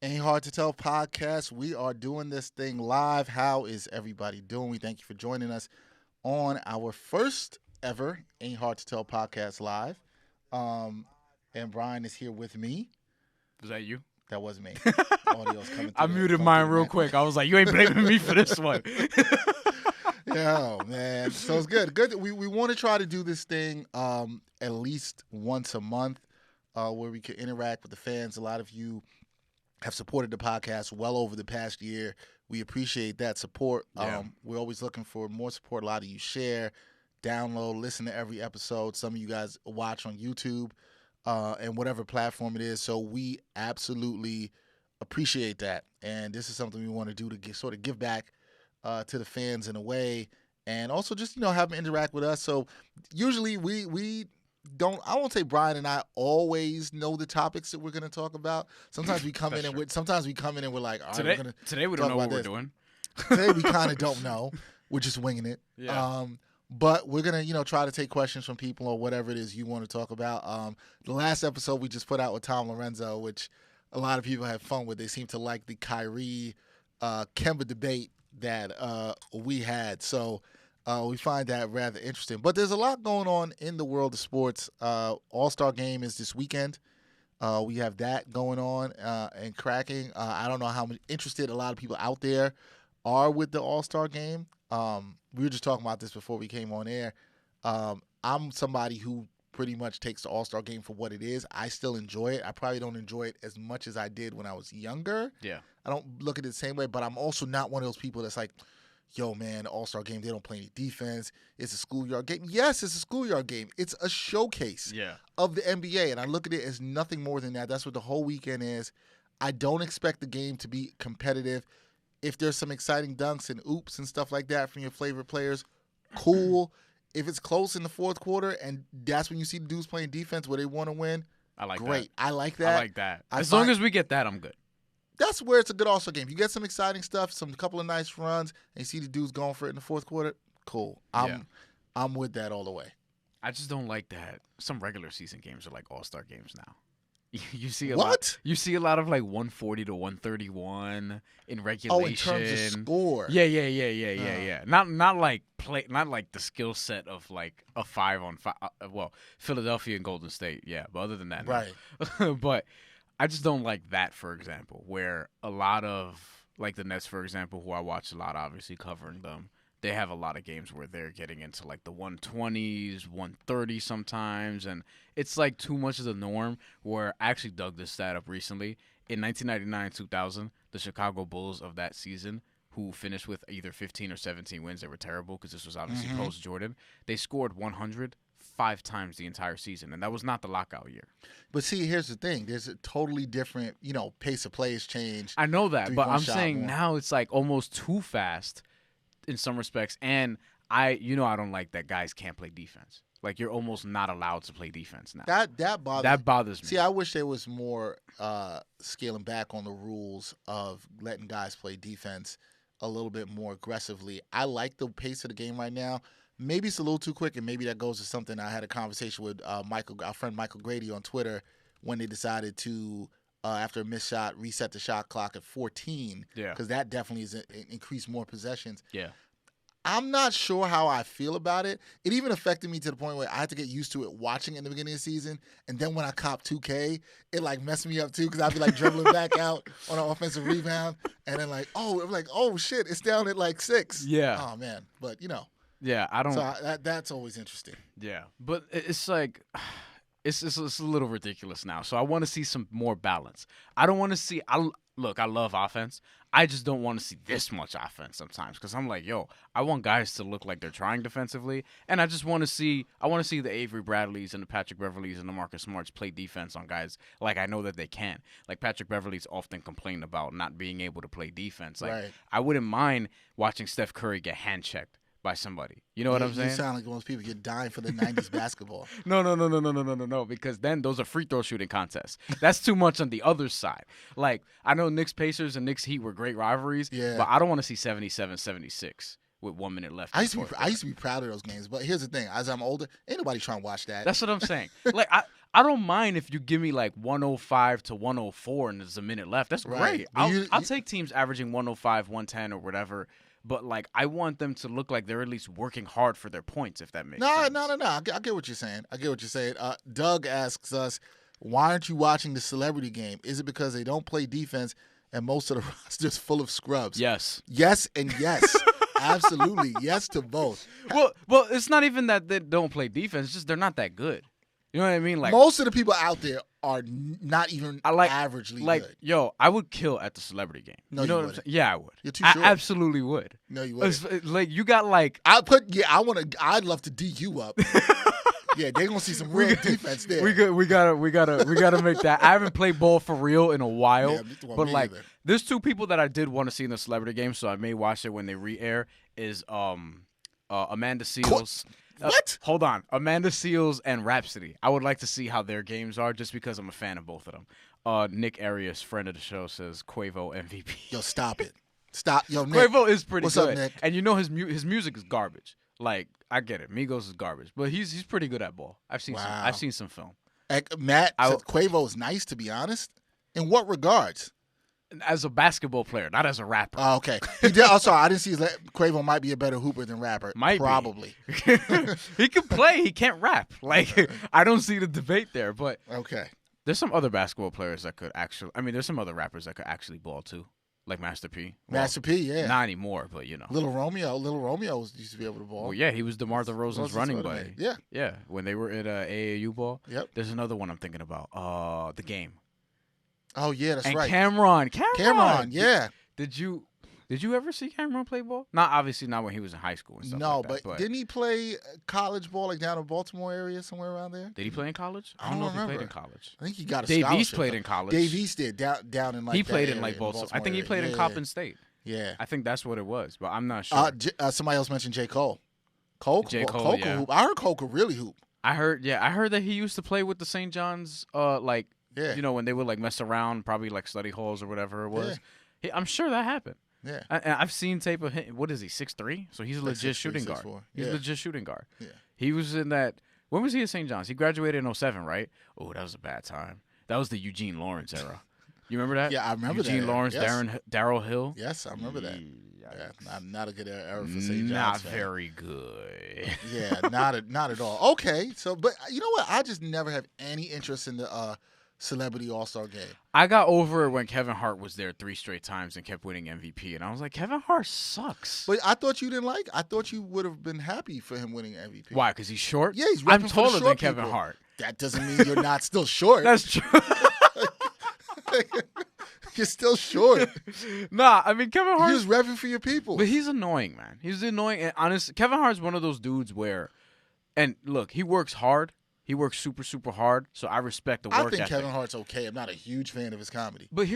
Ain't Hard to Tell podcast. We are doing this thing live. How is everybody doing? We thank you for joining us on our first ever Ain't Hard to Tell podcast live. And Bryan is here with me. Was that you? That was me. Audio's coming through. I muted mine real quick. I was like, you ain't blaming me for this one. Yeah, man. So it's good. Good. We want to try to do this thing at least once a month where we can interact with the fans. A lot of you have supported the podcast well over the past year. We appreciate that support. Yeah. We're always looking for more support. A lot of you share, download, listen to every episode. Some of you guys watch on YouTube and whatever platform it is. So we absolutely appreciate that. And this is something we want to do to sort of give back to the fans in a way, and also just, have them interact with us. So usually we don't, I won't say Bryan and I always know the topics that we're going to talk about. Sometimes we come in and we're like, all right, today we don't know what we're doing. Today we kind of don't know. We're just winging it. Yeah. But we're going to, try to take questions from people or whatever it is you want to talk about. The last episode we just put out with Tom Lorenzo, which a lot of people had fun with. They seem to like the Kyrie Kemba debate that we had. So we find that rather interesting. But there's a lot going on in the world of sports. All-Star Game is this weekend. We have that going on and cracking. I don't know how interested a lot of people out there are with the All-Star Game. We were just talking about this before we came on air. I'm somebody who pretty much takes the All-Star Game for what it is. I still enjoy it. I probably don't enjoy it as much as I did when I was younger. Yeah. I don't look at it the same way, but I'm also not one of those people that's like, yo, man, the All-Star Game, they don't play any defense. It's a schoolyard game. Yes, it's a schoolyard game. It's a showcase of the NBA, and I look at it as nothing more than that. That's what the whole weekend is. I don't expect the game to be competitive. If there's some exciting dunks and oops and stuff like that from your favorite players, cool. If it's close in the fourth quarter and that's when you see the dudes playing defense where they want to win, I like great. that. I like that. I like that. As long as we get that, I'm good. That's where it's a good All-Star Game. If you get some exciting stuff, a couple of nice runs, and you see the dudes going for it in the fourth quarter, cool. I'm with that all the way. I just don't like that some regular season games are like All-Star games now. You see What? lot. You see a lot of like 140 to 131 in regulation. Oh, in terms of score. Yeah. Not like the skill set of like a 5-on-5. Well, Philadelphia and Golden State, yeah. But other than that, right. No. But I just don't like that, for example, where a lot of like the Nets, for example, who I watch a lot, obviously covering them. They have a lot of games where they're getting into like the 120s, 130 sometimes, and it's like too much of the norm. Where I actually dug this stat up recently. In 1999-2000, the Chicago Bulls of that season, who finished with either 15 or 17 wins, they were terrible because this was obviously post-Jordan, they scored 100 5 times the entire season, and that was not the lockout year. But see, here's the thing. There's a totally different, pace of play has changed. I know that, but I'm saying more. Now it's like almost too fast in some respects, and I don't like that guys can't play defense. Like you're almost not allowed to play defense now. That bothers me. See, I wish there was more scaling back on the rules of letting guys play defense a little bit more aggressively. I like the pace of the game right now. Maybe it's a little too quick, and maybe that goes to something I had a conversation with our friend Michael Grady on Twitter when they decided to, after a missed shot, reset the shot clock at 14. Yeah. Because that definitely is increased more possessions. Yeah. I'm not sure how I feel about it. It even affected me to the point where I had to get used to it watching in the beginning of the season. And then when I cop 2K, it like messed me up too because I'd be like dribbling back out on an offensive rebound. And then oh shit, it's down at like 6. Yeah. Oh man. But Yeah, I don't. So that's always interesting. Yeah, but it's like it's a little ridiculous now. So I want to see some more balance. I don't want to see. I love offense. I just don't want to see this much offense sometimes because I'm like, I want guys to look like they're trying defensively, and I just want to see. I want to see the Avery Bradleys and the Patrick Beverleys and the Marcus Smarts play defense on guys like I know that they can. Like Patrick Beverleys often complained about not being able to play defense. Like right. I wouldn't mind watching Steph Curry get hand checked by somebody. You know what I'm saying? You sound like one of those people you're dying for the 90s basketball. No, because then those are free throw shooting contests. That's too much on the other side. Like, I know Knicks Pacers and Knicks Heat were great rivalries, but I don't want to see 77-76 with 1 minute left. I used to be proud of those games, but here's the thing. As I'm older, ain't nobody trying to watch that. That's what I'm saying. Like, I don't mind if you give me like 105 to 104 and there's a minute left. That's Right. great. I'll take teams averaging 105, 110 or whatever. But like I want them to look like they're at least working hard for their points, if that makes sense. No. I get what you're saying. Doug asks us, why aren't you watching the celebrity game? Is it because they don't play defense and most of the roster's full of scrubs? Yes. Yes and yes. Absolutely. Yes to both. Well, it's not even that they don't play defense. It's just they're not that good. You know what I mean? Like most of the people out there are not even averagely good. Yo, I would kill at the celebrity game. No, you know what I'm saying? Yeah, I would. You're too short. I absolutely would. No, you wouldn't. Like you got like I'd love to D you up. Yeah, they're gonna see some real defense there. We gotta make that. I haven't played ball for real in a while, but like either. there's two people that I did want to see in the celebrity game, so I may watch it when they re-air. Is Amanda Seales. What? Hold on, Amanda Seales and Rhapsody. I would like to see how their games are, just because I'm a fan of both of them. Nick Arias, friend of the show, says Quavo MVP. Yo, stop it. Stop. Yo, Nick. Quavo is pretty What's good. up, Nick? And you know his music is garbage. Like I get it, Migos is garbage, but he's pretty good at ball. I've seen some film. Matt said Quavo is nice, to be honest. In what regards? As a basketball player, not as a rapper. Oh, okay. He did. Oh, sorry, I didn't see Quavo might be a better hooper than rapper. Probably. He can play. He can't rap. Like I don't see the debate there. But okay. There's some other basketball players that could actually. I mean, there's some other rappers that could actually ball too, like Master P. Master P, yeah. Not anymore, but you know. Little Romeo used to be able to ball. Well, yeah, he was DeMar DeRozan's running buddy. Yeah. Yeah, when they were at AAU ball. Yep. There's another one I'm thinking about. The Game. Oh yeah, that's and right. Cameron, yeah. Did you ever see Cameron play ball? Obviously not when he was in high school and stuff No, like that, but didn't he play college ball like down in Baltimore area somewhere around there? Did he play in college? I don't know remember. if he played in college. I think he got a Dave scholarship. East played in college. Dave East did down in like he that played in area like Baltimore. I think he played in Coppin State. Yeah. I think that's what it was, but I'm not sure. Somebody else mentioned J. Cole. Cole yeah. hoop. I heard Cole could really hoop. I heard that he used to play with the St. John's you know, when they would like mess around, probably like study halls or whatever it was. Yeah. I'm sure that happened. Yeah. I've seen tape of him. What is he, 6'3"? So he's a legit 6'3", shooting guard. 6'4". He's a legit shooting guard. Yeah. He was in that. When was he at St. John's? He graduated in 07, right? Oh, that was a bad time. That was the Eugene Lawrence era. You remember that? Yeah, I remember that. Eugene Lawrence, yes. Daryl Hill. Yes, I remember that. Yeah, not a good era for St. John's. Not very good. Yeah, not at all. Okay, so but you know what? I just never have any interest in the Celebrity All-Star Game. I got over it when Kevin Hart was there 3 straight times and kept winning MVP, and I was like, Kevin Hart sucks. But I thought you didn't like. I thought you would have been happy for him winning MVP. Why? Because he's short? Yeah, he's. I'm taller than Kevin Hart. That doesn't mean you're not still short. That's true. You're still short. Nah, I mean Kevin Hart. He was repping for your people. But he's annoying, man. He's annoying, and honest. Kevin Hart's one of those dudes where, and look, he works hard. He works super, super hard. So I respect the work ethic. I think Kevin Hart's okay. I'm not a huge fan of his comedy. But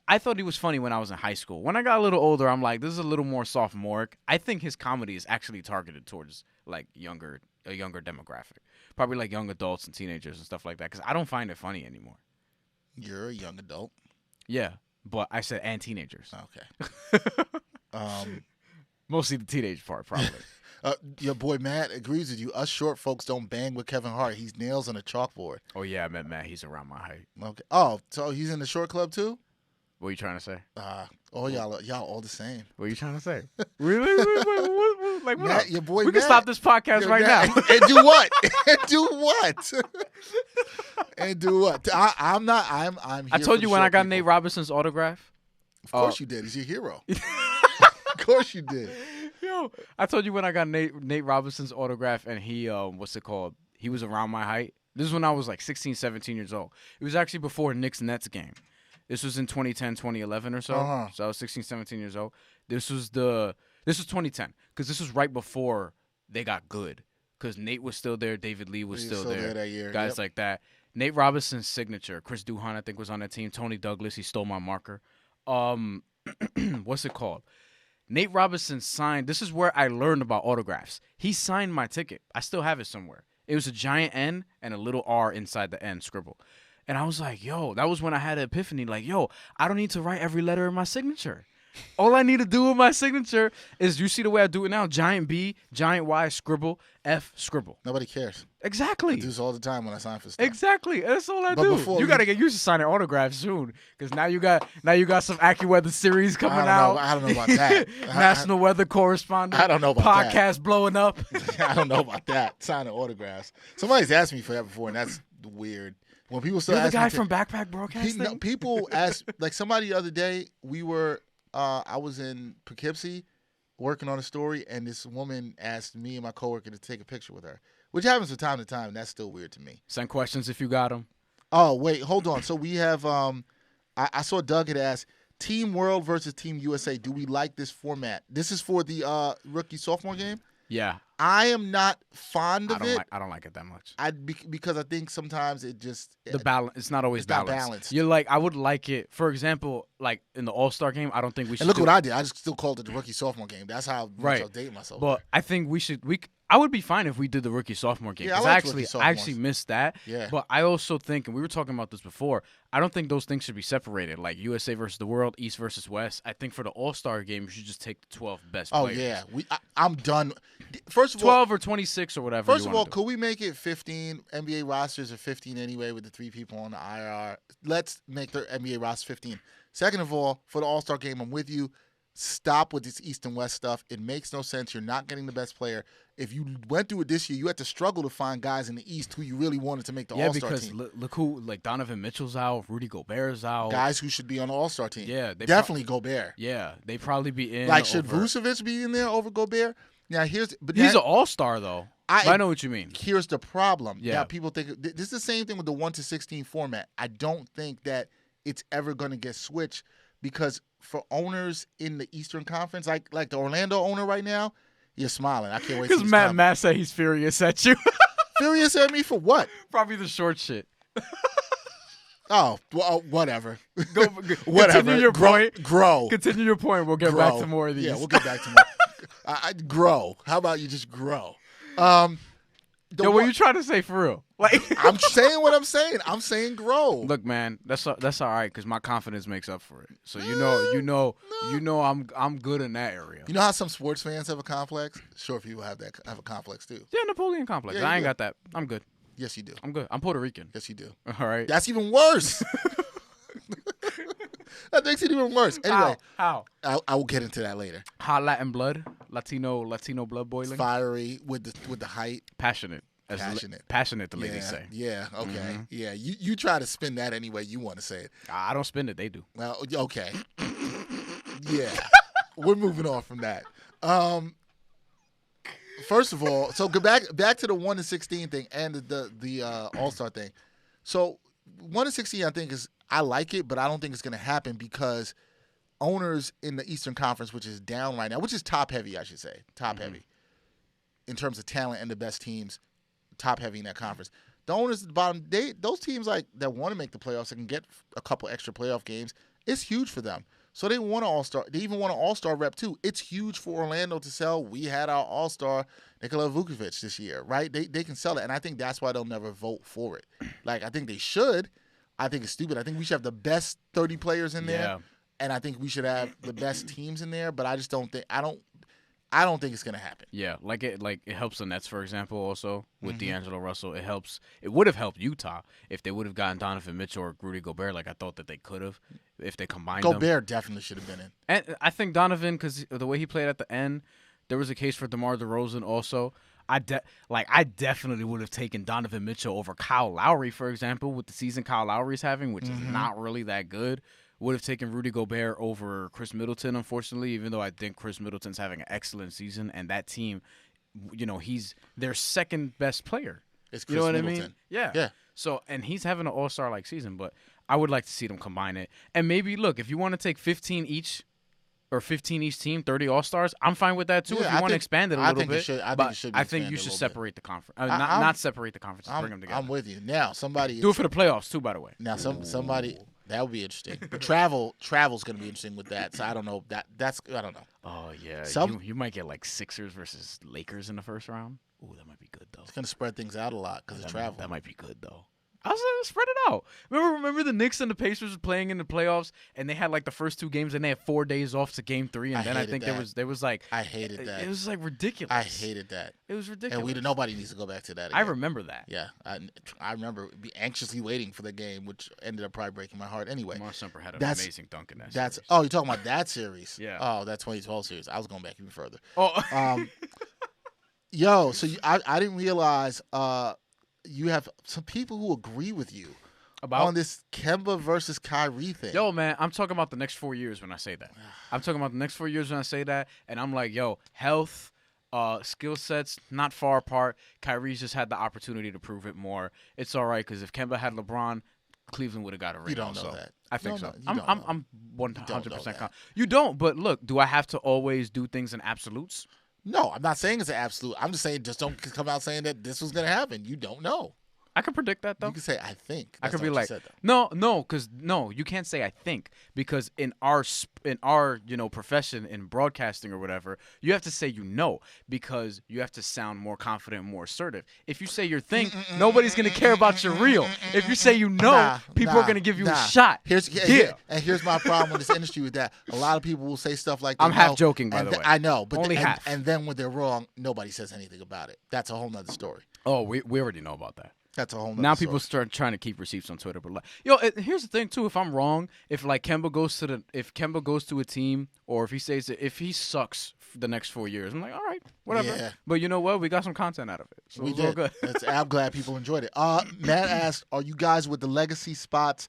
I thought he was funny when I was in high school. When I got a little older, I'm like, this is a little more sophomoric. I think his comedy is actually targeted towards like a younger demographic, probably like young adults and teenagers and stuff like that. Because I don't find it funny anymore. You're a young adult. Yeah, but I said and teenagers. Okay. Mostly the teenage part, probably. Your boy Matt agrees with you. Us short folks don't bang with Kevin Hart. He's nails on a chalkboard. Oh yeah, I met Matt. He's around my height. Okay. Oh, so he's in the short club too? What are you trying to say? Y'all all the same. What are you trying to say? Really? Like what? Matt, your boy we Matt, can stop this podcast right now. And do what? And do what? And do what? I'm not. I'm. Here I told you when I got people. Nate Robinson's autograph. Of course you did. He's your hero. Of course you did. Yo, I told you when I got Nate Robinson's autograph, and he what's it called? He was around my height. This is when I was like 16, 17 years old. It was actually before Knicks Nets game. This was in 2010, 2011 or so. Uh-huh. So I was 16, 17 years old. This was 2010 because this was right before they got good. Because Nate was still there, David Lee was still there that year. Guys like that. Nate Robinson's signature. Chris Duhon, I think, was on that team. Tony Douglas, he stole my marker. What's it called? Nate Robinson signed. This is where I learned about autographs. He signed my ticket. I still have it somewhere. It was a giant N and a little R inside the N scribble. And I was like, yo, that was when I had an epiphany. Like, yo, I don't need to write every letter in my signature. All I need to do with my signature is, you see the way I do it now? Giant B, giant Y, scribble, F, scribble. Nobody cares. Exactly. I do this all the time when I sign for stuff. Exactly. That's all I do. You got to get used to signing autographs soon, because now you got some AccuWeather series coming out. I don't know about that. National weather correspondent. I don't know about podcast that. blowing up. I don't know about that. Signing autographs. Somebody's asked me for that before, and that's weird. When people still You're the ask guy from Backpack Broadcasting? People ask, like somebody the other day, I was in Poughkeepsie working on a story, and this woman asked me and my coworker to take a picture with her, which happens from time to time, and that's still weird to me. Send questions if you got them. Oh, wait, hold on. So we have, I saw Doug had asked, Team World versus Team USA, do we like this format? This is for the rookie-sophomore game? Yeah. I am not fond of it. I don't like it that much. Because I think sometimes it just the balance. It's not always balanced. Not balanced. You're like, I would like it. For example, like in the All-Star game, I don't think we should. And look what I did. I just still called it the rookie-sophomore game. That's how much I'll date myself. But I think we should. I would be fine if we did the rookie-sophomore game. Yeah, I actually missed that. Yeah. But I also think, and we were talking about this before, I don't think those things should be separated. Like USA versus the world, East versus West. I think for the All-Star game, you should just take the 12 best players. Oh yeah, I'm done. First of 12 or 26 or whatever. First of all, could we make it 15? NBA rosters are 15 anyway with the 3 people on the IR. Let's make the NBA roster 15. Second of all, for the All-Star game, I'm with you. Stop with this East and West stuff. It makes no sense. You're not getting the best player. If you went through it this year, you had to struggle to find guys in the East who you really wanted to make the All-Star team. Yeah, because look who, like Donovan Mitchell's out, Rudy Gobert's out. Guys who should be on the All-Star team. Yeah. Definitely Gobert. Yeah, they probably be in. Like, should Vucevic be in there over Gobert? Now, he's an All-Star, though. I know what you mean. Here's the problem. Yeah. Now, people think this is the same thing with the 1-16 format. I don't think that it's ever going to get switched, because for owners in the Eastern Conference, like the Orlando owner right now, you're smiling. I can't wait to see because Matt said he's furious at you. Furious at me for what? Probably the short shit. Oh, well, whatever. Whatever. Continue your point. Grow. Continue your point. We'll get back to more of these. Yeah, we'll get back to more. Grow. How about you just grow? What are you trying to say for real? Like, I'm saying what I'm saying. I'm saying grow. Look, man, that's all right, because my confidence makes up for it. So you know, I'm good in that area. You know how some sports fans have a complex? Sure, people have a complex too. Yeah, Napoleon complex. Yeah, I ain't got that. I'm good. Yes, you do. I'm good. I'm Puerto Rican. Yes, you do. All right. That's even worse. That makes it even worse. Anyway, how? I will get into that later. Hot Latin blood, Latino blood boiling. Fiery with the height. Passionate. Passionate, the ladies say. Yeah. Okay. Mm-hmm. Yeah. You try to spin that any way you want to say it. I don't spin it. They do. Well, okay. Yeah. We're moving on from that. First of all, so go back to the 1-16 thing and the All-Star thing. So 1-16, I think I like it, but I don't think it's going to happen because owners in the Eastern Conference, which is down right now, which is top heavy, I should say, heavy in terms of talent and the best teams, top heavy in that conference. The owners at the bottom, those teams like that want to make the playoffs and can get a couple extra playoff games, it's huge for them. So they want an All-Star. They even want an All-Star rep too. It's huge for Orlando to sell. We had our All-Star Nikola Vucevic this year, right? They can sell it, and I think that's why they'll never vote for it. Like, I think they should. I think it's stupid. I think we should have the best 30 players in there, and I think we should have the best teams in there. But I just don't think I don't think it's gonna happen. Yeah, it helps the Nets, for example, also with D'Angelo Russell. It would have helped Utah if they would have gotten Donovan Mitchell or Rudy Gobert, like I thought that they could have, if they combined them. Gobert definitely should have been in. And I think Donovan, because the way he played at the end, there was a case for DeMar DeRozan also. I definitely would have taken Donovan Mitchell over Kyle Lowry, for example, with the season Kyle Lowry's having, which is not really that good. Would have taken Rudy Gobert over Chris Middleton, unfortunately, even though I think Chris Middleton's having an excellent season, and that team, he's their second best player. It's Chris Middleton. I mean? Yeah. So, and he's having an all-star like season, but I would like to see them combine it. And maybe, look, if you want to take 15 each or 15 each team, 30 all-stars, I'm fine with that too. If you want to expand it a little bit. I think you should separate the conference. Not separate the conferences, bring them together. I'm with you. Now, somebody do it for the playoffs too, by the way. Now, somebody. That would be interesting. But travel's going to be interesting with that. So I don't know. I don't know. Oh yeah, you might get like Sixers versus Lakers in the first round. Ooh, that might be good though. It's going to spread things out a lot because of travel. That might be good though. I was like, spread it out. Remember the Knicks and the Pacers were playing in the playoffs, and they had like the first 2 games, and they had 4 days off to game 3, and then I think there was like I hated that. It was like ridiculous. I hated that. It was ridiculous. And nobody needs to go back to that again. I remember that. Yeah, I remember anxiously waiting for the game, which ended up probably breaking my heart. Anyway, Mark Semper had an amazing dunk in that. Series. Oh, you're talking about that series? Yeah. Oh, that 2012 series. I was going back even further. Oh. Yo, so I didn't realize you have some people who agree with you on this Kemba versus Kyrie thing. Yo, man, I'm talking about the next 4 years when I say that. I'm talking about the next 4 years when I say that, and I'm like, yo, health, skill sets, not far apart. Kyrie's just had the opportunity to prove it more. It's all right, because if Kemba had LeBron, Cleveland would have got a ring. You don't know that. I think so. I'm 100% confident. You don't, but look, do I have to always do things in absolutes? No, I'm not saying it's an absolute. I'm just saying just don't come out saying that this was going to happen. You don't know. I can predict that, though. You can say, I think. I could be like, no, because you can't say I think, because in our profession in broadcasting or whatever, you have to say because you have to sound more confident and more assertive. If you say you think, nobody's going to care about your real. If you say people are going to give you a shot. Here's my problem with this industry with that. A lot of people will say stuff like, I'm half joking, by the way. I know, but only half. And then when they're wrong, nobody says anything about it. That's a whole nother story. Oh, we already know about that. That's a whole nother now story. People start trying to keep receipts on Twitter, but here's the thing too. If I'm wrong, if Kemba goes to a team, or if he sucks for the next 4 years, I'm like, all right, whatever. Yeah. But you know what? We got some content out of it, so it's all good. I'm glad people enjoyed it. Matt asked, "Are you guys with the legacy spots?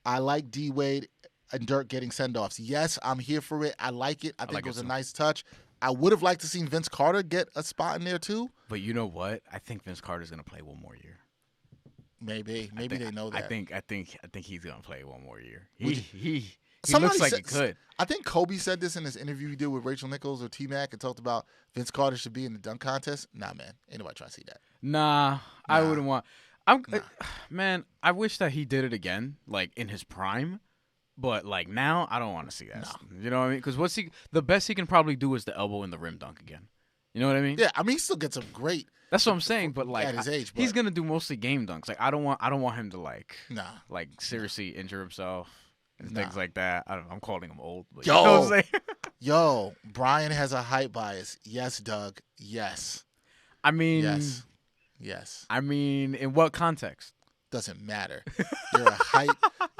I like D Wade and Dirk getting send-offs. Yes, I'm here for it. I like it. I think it was a nice touch. I would have liked to see Vince Carter get a spot in there too. But you know what? I think Vince Carter's gonna play one more year. Maybe they know that. I think he's gonna play one more year. He looks like he could. I think Kobe said this in his interview he did with Rachel Nichols or T-Mac and talked about Vince Carter should be in the dunk contest. Nah, man, ain't nobody trying to see that. Nah. I wouldn't want. Man, I wish that he did it again, like in his prime. But like now, I don't want to see that. No. You know what I mean? Because the best he can probably do is the elbow in the rim dunk again. You know what I mean? Yeah, I mean he still gets some great. That's what I'm saying, but like at his age, he's gonna do mostly game dunks. Like I don't want him to seriously injure himself and things like that. I'm calling him old. But you know what I'm saying? Yo, Bryan has a height bias. Yes, Doug. Yes. I mean, yes. I mean, in what context? Doesn't matter.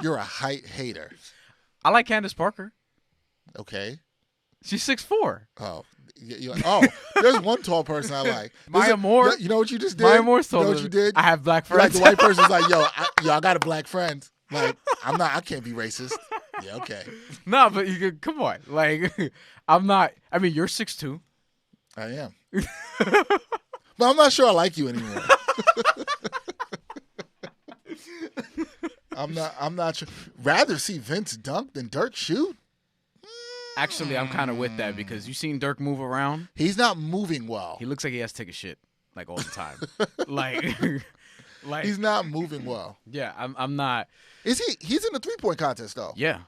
You're a height hater. I like Candace Parker. Okay. She's 6'4". Oh. There's one tall person I like. Maya Moore. You know what you just did? Maya Moore's taller. You know what you did? I have black friends. Like the white person's like, I got a black friend. Like, I can't be racist. Yeah, okay. No, but you could, come on. Like, I'm not, I mean, you're 6'2". I am. But I'm not sure I like you anymore. I'm not sure. Rather see Vince dunk than Dirk shoot? Actually, I'm kind of with that because you seen Dirk move around. He's not moving well. He looks like he has to take a shit like all the time. like he's not moving well. Yeah, I'm not. Is he? He's in the 3-point contest though. Yeah.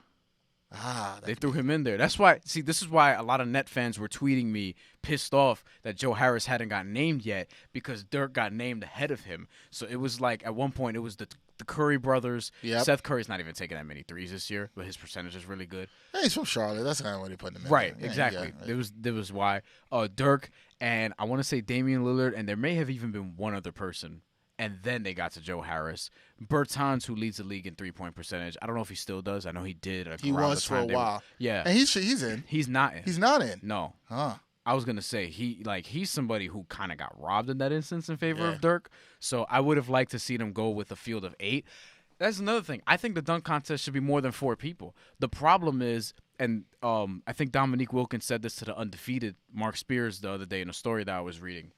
They threw him in there. That's why. See, this is why a lot of Net fans were tweeting me pissed off that Joe Harris hadn't got named yet because Dirk got named ahead of him. So it was like at one point it was the Curry brothers. Yep. Seth Curry's not even taking that many threes this year, but his percentage is really good. Hey, he's from Charlotte. That's kind of why they put him in. Right, exactly. There was why Dirk and I want to say Damian Lillard, and there may have even been one other person. And then they got to Joe Harris. Bertans, who leads the league in 3-point percentage. I don't know if he still does. I know he did. He was for a while. Yeah. And he's in. He's not in. He's not in. No. Huh. I was going to say, he's somebody who kind of got robbed in that instance in favor of Dirk. So I would have liked to see them go with a field of 8. That's another thing. I think the dunk contest should be more than 4 people. The problem is, and I think Dominique Wilkins said this to the undefeated Mark Spears the other day in a story that I was reading.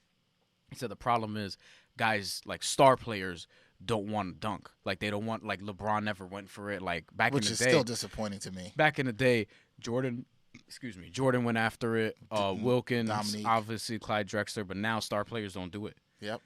He said the problem is guys like star players don't want to dunk. Like they don't want, like LeBron never went for it. Like back in the day. Which is still disappointing to me. Back in the day, Jordan went after it. Wilkins, Dominique. Obviously Clyde Drexler, but now star players don't do it. Yep.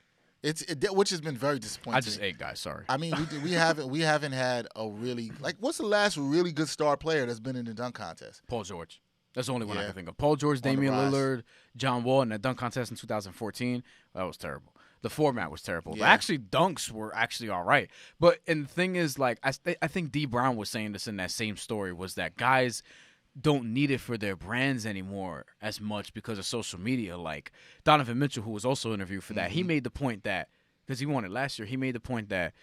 Which has been very disappointing. I just ate, guys. Sorry. I mean, we haven't had a really, like, what's the last really good star player that's been in the dunk contest? Paul George. That's the only one I can think of. Paul George, Damian Lillard, John Wall in that dunk contest in 2014. That was terrible. The format was terrible. Yeah. Actually, dunks were actually all right. But and the thing is, like, I think D. Brown was saying this in that same story, was that guys don't need it for their brands anymore as much because of social media. Like Donovan Mitchell, who was also interviewed for that, he made the point that, because he won it last year, he made the point that,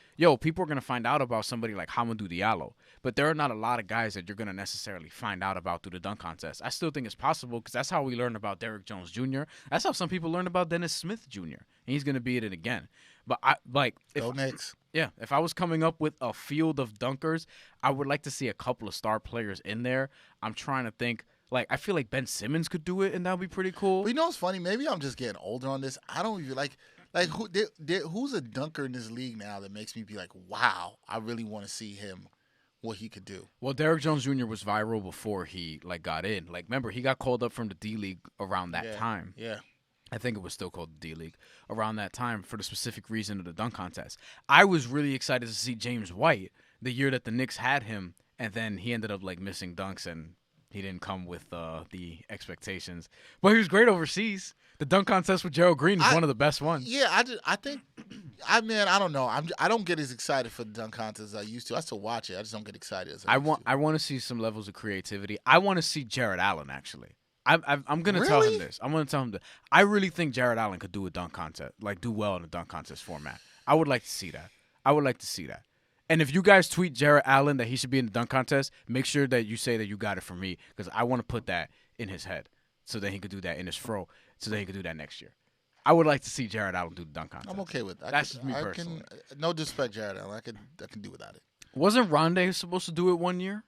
people are going to find out about somebody like Hamidou Diallo, but there are not a lot of guys that you're going to necessarily find out about through the dunk contest. I still think it's possible because that's how we learned about Derrick Jones Jr. That's how some people learned about Dennis Smith Jr., and he's going to be it again. But Go Knicks. Yeah, if I was coming up with a field of dunkers, I would like to see a couple of star players in there. I'm trying to think. Like, I feel like Ben Simmons could do it, and that would be pretty cool. But you know what's funny? Maybe I'm just getting older on this. I don't even like who's a dunker in this league now that makes me be like, wow, I really want to see him, what he could do. Well, Derrick Jones Jr. was viral before he got in. Like, remember, he got called up from the D League around that time. Yeah. I think it was still called the D League around that time for the specific reason of the dunk contest. I was really excited to see James White the year that the Knicks had him, and then he ended up like missing dunks and he didn't come with the expectations. But he was great overseas. The dunk contest with Gerald Green is one of the best ones. Yeah, I think I don't know. I don't get as excited for the dunk contest as I used to. I still watch it. I just don't get excited as I used to. I want to see some levels of creativity. I want to see Jared Allen actually. I'm going to tell him this. I'm going to tell him that I really think Jared Allen could do a dunk contest, like do well in a dunk contest format. I would like to see that. And if you guys tweet Jared Allen that he should be in the dunk contest, make sure that you say that you got it from me, because I want to put that in his head so that he could do that in his fro, so that he could do that next year. I would like to see Jared Allen do the dunk contest. I'm okay with that. That's just me personally. No disrespect, Jared Allen. I can do without it. Wasn't Rondé supposed to do it one year?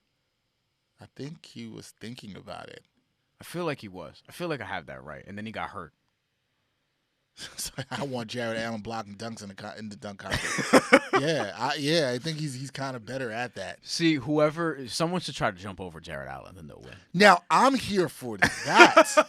I think he was thinking about it. I feel like he was. I feel like I have that right. And then he got hurt. So I want Jared Allen blocking dunks in the dunk contest. I think he's kind of better at that. See, someone should try to jump over Jared Allen, then they'll win. Now I'm here for that.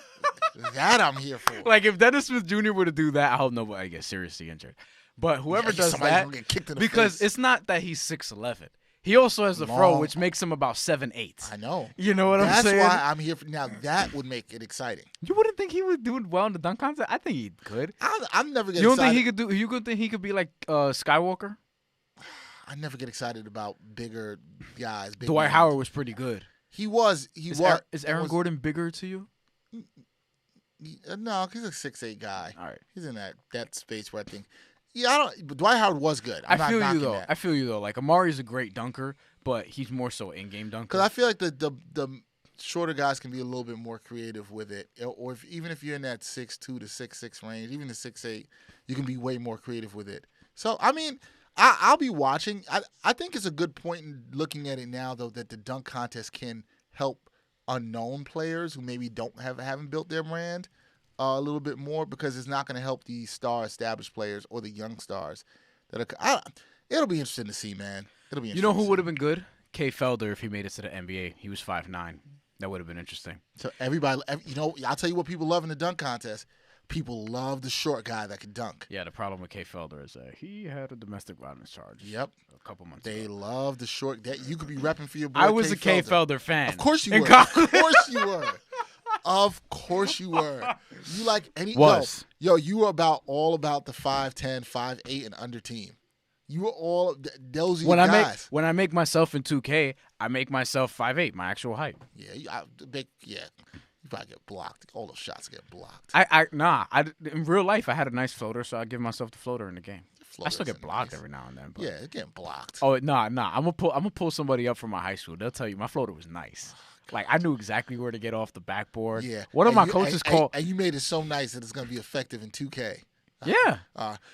That I'm here for. Like if Dennis Smith Jr. were to do that, I hope nobody gets seriously injured. But whoever does that, gonna get kicked in the because face. it's not that he's 6'11". He also has the fro, which makes him about 7'8". I know. You know what I'm saying? That's why I'm here for. Now that would make it exciting. You wouldn't think he would do well in the dunk contest? I think he could. I'm never get. You don't excited. think he could do? You could think he could be like Skywalker? I never get excited about bigger guys. Big Dwight men. Howard was pretty good. He was. Is Aaron Gordon bigger to you? No, he's a 6'8" guy. All right. He's in that space where I think. Yeah, I don't. But Dwight Howard was good. I feel you though. Like Amari's a great dunker, but he's more so in-game dunker. Because I feel like the shorter guys can be a little bit more creative with it, or even if you're in that 6'2" to 6'6" range, even the 6'8", you can be way more creative with it. So I mean, I'll be watching. I think it's a good point in looking at it now, though, that the dunk contest can help unknown players who maybe haven't built their brand a little bit more, because it's not going to help the star established players or the young stars that are. It'll be interesting to see, man. It'll be interesting. You know who would have been good? Kay Felder, if he made it to the NBA. He was 5'9". That would have been interesting. So everybody, I'll tell you what people love in the dunk contest. People love the short guy that can dunk. Yeah, the problem with Kay Felder is that he had a domestic violence charge. Yep. A couple months They ago. love the short. That you could be repping for your boy. I was a Kay Felder fan. Of course you were. Of course you were. Of course you were. You like any Yo, you were all about the 5'10", 5'8", and under team. You were all those are your guys. When I make myself in 2K, I make myself 5'8", my actual height. Yeah, you probably get blocked. All those shots get blocked. In real life, I had a nice floater, so I give myself the floater in the game. I still get blocked every now and then. But. Yeah, it's getting blocked. Oh, nah. I'm gonna pull somebody up from my high school. They'll tell you my floater was nice. Like I knew exactly where to get off the backboard. Yeah. One of my coaches called, and you made it so nice that it's gonna be effective in 2K. Yeah.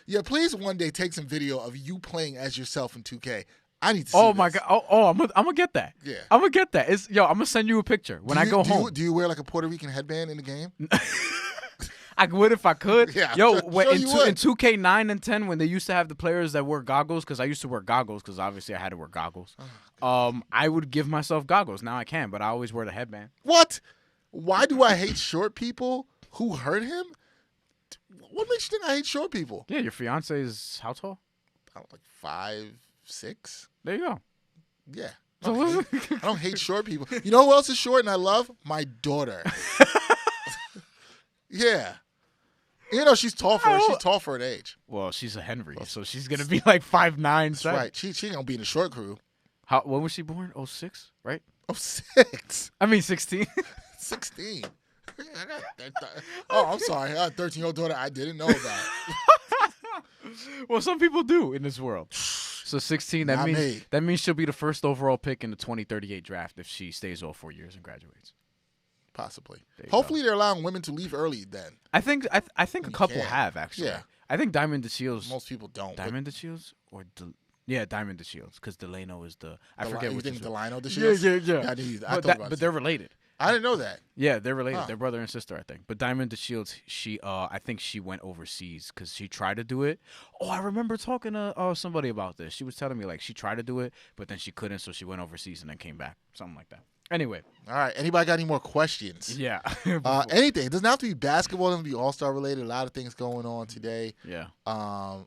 Yeah. Please one day take some video of you playing as yourself in 2K. I need to see. Oh my god. Oh, I'm gonna get that. Yeah. I'm gonna get that. I'm gonna send you a picture when I go home. Do you wear like a Puerto Rican headband in the game? I would if I could. Yeah, Yo, sure in 2K9 and 10, when they used to have the players that wear goggles, because I used to wear goggles, because obviously I had to wear goggles. I would give myself goggles. Now I can, but I always wear the headband. What? Why do I hate short people? Who hurt him? What makes you think I hate short people? Yeah, your fiance is how tall? Like 5'6". There you go. Yeah. I don't hate short people. You know who else is short and I love? My daughter. Yeah. You know, she's tall for her age. Well, she's a Henry, so she's gonna be like 5'9". That's right. She gonna be in the short crew. When was she born? 06, right? 06. I mean 16. 16. I'm sorry. I got a 13-year-old daughter I didn't know about. Well, some people do in this world. So 16, that means she'll be the first overall pick in the 2038 draft if she stays all 4 years and graduates. Possibly. Hopefully they're allowing women to leave early then. I think a couple have, actually. Yeah. I think Diamond DeShields. Most people don't. Diamond DeShields or Diamond DeShields, because Delano is the I forget you which think is Delano DeShields? Yeah. But they're related. I didn't know that. Yeah, they're related. They're brother and sister, I think. But Diamond DeShields, I think she went overseas because she tried to do it. Oh, I remember talking to somebody about this. She was telling me like she tried to do it, but then she couldn't, so she went overseas and then came back, something like that. Anyway. All right. Anybody got any more questions? Yeah. Anything. It doesn't have to be basketball. It doesn't have to be All-Star related. A lot of things going on today. Yeah.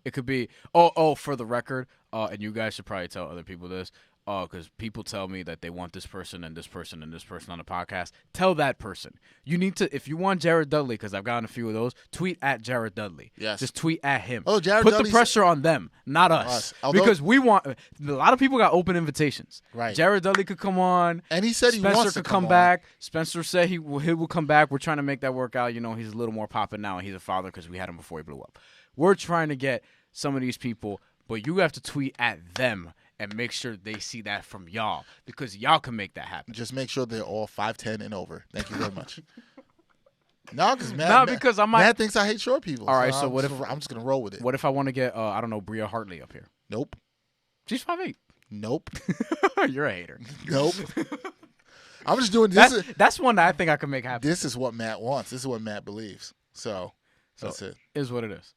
It could be. For the record, and you guys should probably tell other people this. Because people tell me that they want this person and this person and this person on the podcast. Tell that person. You need to, if you want Jared Dudley, because I've gotten a few of those, tweet at Jared Dudley. Yes. Just tweet at him. Oh, Jared Put Dudley's, the pressure on them, not us. Because we want, a lot of people got open invitations. Right. Jared Dudley could come on. And he said Spencer he wants to come back. Spencer said he will come back. We're trying to make that work out. You know, he's a little more popping now, and he's a father because we had him before he blew up. We're trying to get some of these people, but you have to tweet at them and make sure they see that from y'all, because y'all can make that happen. Just make sure they're all 5'10" and over. Thank you very much. Because Matt thinks I hate short people. All right, so what if I'm just gonna roll with it? What if I want to get Bria Hartley up here? Nope. She's 5'8". Nope. You're a hater. Nope. I'm just doing this. That's one that I think I can make happen. This is what Matt wants. This is what Matt believes. So that's it. Is what it is.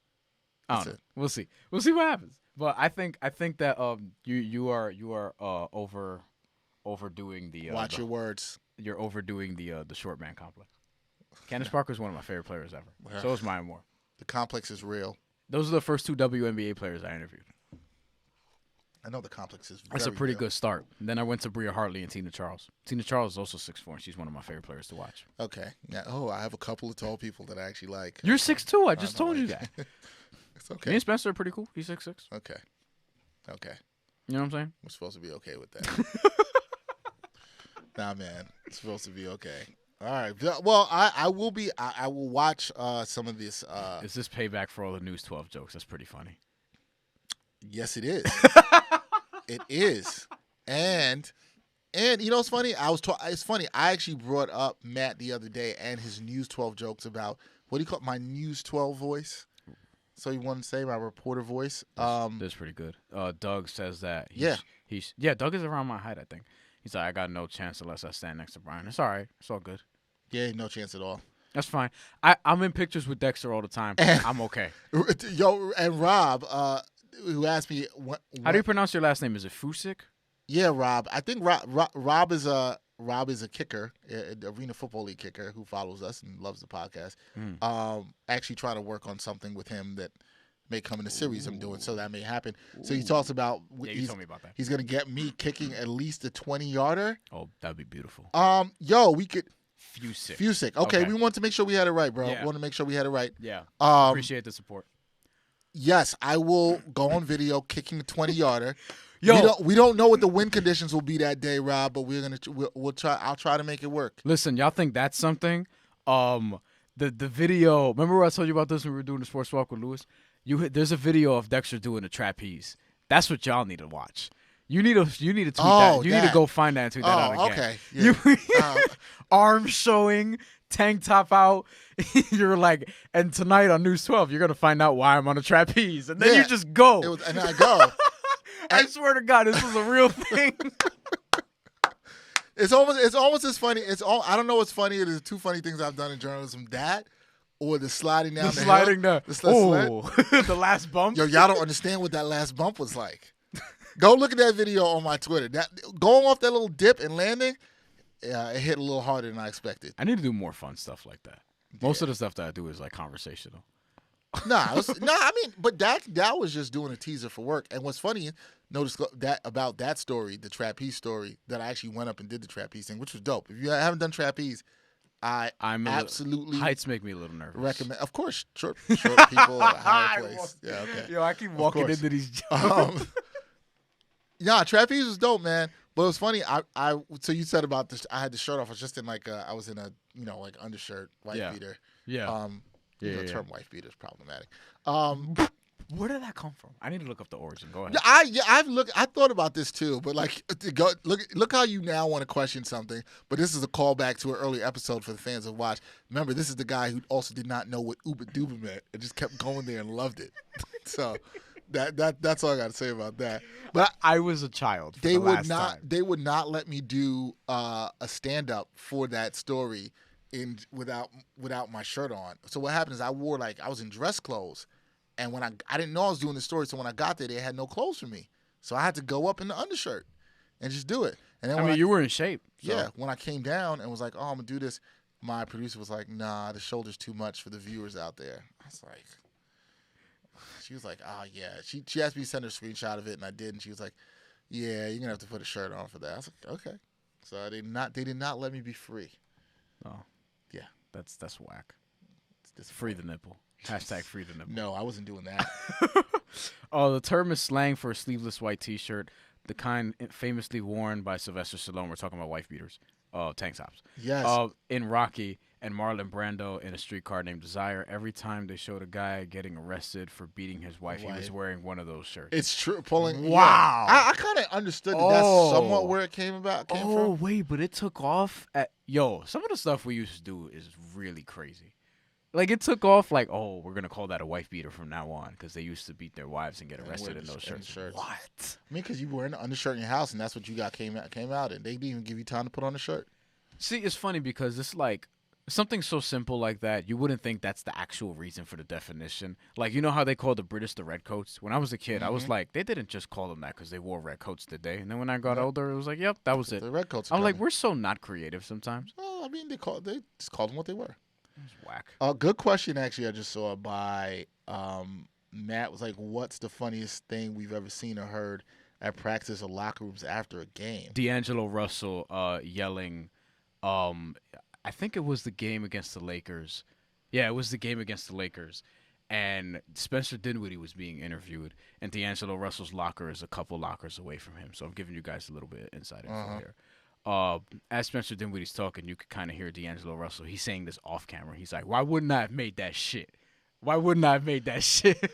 That's it. We'll see. We'll see what happens. But I think that you are overdoing the watch your words. You're overdoing the short man complex. Candace Parker is one of my favorite players ever. So is Maya Moore. The complex is real. Those are the first two WNBA players I interviewed. I know the complex is. That's a pretty good start. And then I went to Bria Hartley and Tina Charles. Tina Charles is also 6'4", and she's one of my favorite players to watch. Okay. Yeah. I have a couple of tall people that I actually like. You're 6'2". I just told you that. It's okay. Me and Spencer are pretty cool. He's 6'6". Okay. You know what I'm saying? We're supposed to be okay with that. Nah, man. It's supposed to be okay. All right. Well, I will be. I will watch some of this. Is this payback for all the News 12 jokes? That's pretty funny. Yes, it is. It is. And you know what's funny? It's funny. I actually brought up Matt the other day and his News 12 jokes about what do you call it, my News 12 voice. So you want to say my reporter voice? That's pretty good. Doug says that. Doug is around my height, I think. He's like, I got no chance unless I stand next to Bryan. It's all right. It's all good. Yeah, no chance at all. That's fine. I'm in pictures with Dexter all the time. I'm okay. Yo, and Rob, who asked me, how do you pronounce your last name? Is it Fusik? Yeah, Rob. I think Rob is a kicker, an Arena Football League kicker who follows us and loves the podcast. Actually trying to work on something with him that may come in the series I'm doing, so that may happen. So he talks about you told me about that. He's gonna get me kicking at least a 20-yarder. Oh, that'd be beautiful. We could Fusik. Okay, we want to make sure we had it right, bro. Yeah. We want to make sure we had it right. Yeah. Appreciate the support. Yes, I will go on video kicking a 20-yarder. We don't know what the wind conditions will be that day, Rob, but we'll try. I'll try to make it work. Listen, y'all think that's something? The video. Remember what I told you about this when we were doing the sports walk with Lewis? There's a video of Dexter doing a trapeze. That's what y'all need to watch. You need to tweet that. You need to go find that and tweet that out again. Okay. Yeah. Arms showing, tank top out. You're like, and tonight on News 12, you're gonna find out why I'm on a trapeze, and then you just go. And I go. I swear to God, this was a real thing. It's almost as funny. I don't know what's funnier. There's two funny things I've done in journalism: that or the sliding down the hill. The last bump. Yo, y'all don't understand what that last bump was like. Go look at that video on my Twitter. That going off that little dip and landing, it hit a little harder than I expected. I need to do more fun stuff like that. Most of the stuff that I do is like conversational. But that was just doing a teaser for work. And what's funny, notice that about that story, the trapeze story, that I actually went up and did the trapeze thing, which was dope. If you haven't done trapeze, I'm absolutely heights make me a little nervous. recommend. Of course, short people at a higher place. Yeah, okay. Yo, I keep walking into these jobs. Yeah, trapeze was dope, man. But it was funny. So you said about this. I had the shirt off. I was just in I was in a like undershirt, white beater. Yeah. The term wife beater is problematic. Where did that come from? I need to look up the origin. Go ahead. I thought about this too, but like, look how you now want to question something. But this is a callback to an earlier episode for the fans of Watch. Remember, this is the guy who also did not know what Uba Duba meant and just kept going there and loved it. So that's all I got to say about that. But I was a child. They would not let me do a stand up for that story without my shirt on. So what happened is I was in dress clothes. And when I didn't know I was doing the story, so when I got there, they had no clothes for me. So I had to go up in the undershirt and just do it. And then you were in shape. So. Yeah. When I came down and was like, oh, I'm going to do this, my producer was like, nah, the shoulder's too much for the viewers out there. I was like, she was like, oh, yeah. She asked me to send her a screenshot of it, and I did. And she was like, yeah, you're going to have to put a shirt on for that. I was like, okay. So they did not let me be free. Oh. Yeah. That's whack. It's free the nipple. Hashtag free the nipple. No, I wasn't doing that. The term is slang for a sleeveless white T-shirt, the kind famously worn by Sylvester Stallone. We're talking about wife beaters, tank tops. Yes. In Rocky and Marlon Brando in A Streetcar Named Desire, every time they showed a guy getting arrested for beating his wife, he was wearing one of those shirts. It's true. Pulling. Wow. Yeah. I kind of understood that's somewhat where it came from. Wait, but it took off some of the stuff we used to do is really crazy. Like, it took off like, we're going to call that a wife beater from now on because they used to beat their wives and get arrested in those shirts. What? I mean, because you were wearing an undershirt in your house and that's what you got came out and they didn't even give you time to put on a shirt. See, it's funny because it's like something so simple like that, you wouldn't think that's the actual reason for the definition. Like, you know how they call the British the redcoats? When I was a kid, I was like, they didn't just call them that because they wore red coats, did they? And then when I got older, it was like, yep, that was it. The redcoats. I'm like, we're so not creative sometimes. Well, I mean, they just called them what they were. It's whack. Good question, actually, I just saw by Matt. Was like, what's the funniest thing we've ever seen or heard at practice or locker rooms after a game? D'Angelo Russell yelling, I think it was the game against the Lakers. Yeah, it was the game against the Lakers. And Spencer Dinwiddie was being interviewed, and D'Angelo Russell's locker is a couple lockers away from him. So I'm giving you guys a little bit of inside info here. As Spencer Dinwiddie's talking, you could kind of hear D'Angelo Russell. He's saying this off camera. He's like, why wouldn't I have made that shit? Why wouldn't I have made that shit?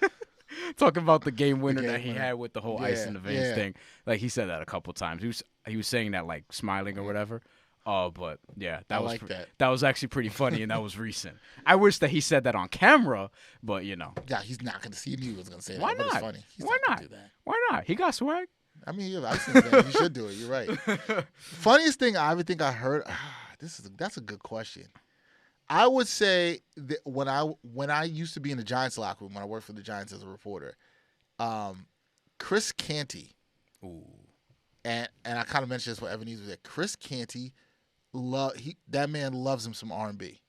Talking about the game winner that he had with the whole ice in the veins thing. Like, he said that a couple times. He was saying that, like, smiling or whatever. But, yeah, that was actually pretty funny, and that was recent. I wish that he said that on camera, but, you know. Yeah, he's not going to see you was going to say Why that. not? But it's funny. Why not? Do that. Why not? He got swag. I mean, you should do it. You're right. Funniest thing I ever think I heard. That's a good question. I would say that when I used to be in the Giants locker room when I worked for the Giants as a reporter, Chris Canty. Ooh. And I kind of mentioned this with Evan Eaves was that Chris Canty, that man loves him some R&B.